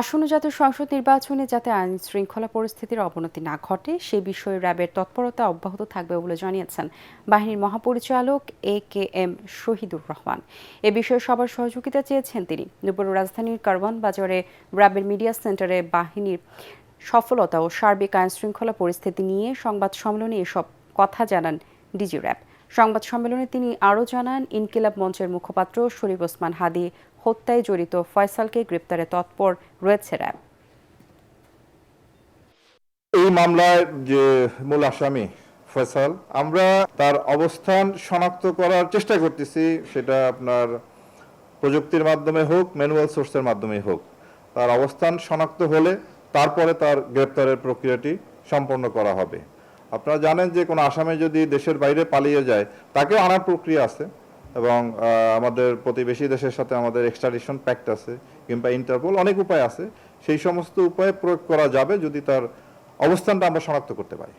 আসন্ন জাতীয় সংসদ নির্বাচনে যাতে আইন শৃঙ্খলা পরিস্থিতির অবনতি না ঘটে সে বিষয়ে র্যাবের তৎপরতা অব্যাহত থাকবে বলে জানিয়েছেন বাহিনীর মহাপরিচালক এ.কে.এম. শহীদুর রহমান। এ বিষয়ে সবার সহযোগিতা চেয়েছেন তিনি। দুপুরে রাজধানীর কারওয়ান বাজারে র্যাবের মিডিয়া সেন্টারে বাহিনীর সফলতা ও সার্বিক আইন শৃঙ্খলা পরিস্থিতি নিয়ে সংবাদ সম্মেলনে এসব কথা জানান ডিজি র্যাব। সংবাদ সম্মেলনে তিনি আরও জানান, ইনকিলাব মঞ্চের মুখপাত্র শরীফ ওসমান হাদী হত্যায় জড়িত ফয়সালকে গ্রেপ্তারে তৎপর রয়েছে র্যাব। এই মামলায় যে মূল আসামি ফয়সাল, আমরা তার অবস্থান শনাক্ত করার চেষ্টা করতেছি, সেটা আপনার প্রযুক্তির মাধ্যমে হোক, ম্যানুয়াল সোর্সের মাধ্যমে হোক। তার অবস্থান শনাক্ত হলে তারপরে তার গ্রেপ্তারের প্রক্রিয়াটি সম্পন্ন করা হবে। আপনারা জানেন যে কোনো আসামি যদি দেশের বাইরে পালিয়ে যায় তাকেও আনার প্রক্রিয়া আছে, এবং আমাদের প্রতিবেশী দেশের সাথে আমাদের এক্সট্রাডিশন প্যাক্ট আছে, কিংবা ইন্টারপোল, অনেক উপায় আছে। সেই সমস্ত উপায়ে প্রয়োগ করা যাবে যদি তার অবস্থানটা আমরা শনাক্ত করতে পারি।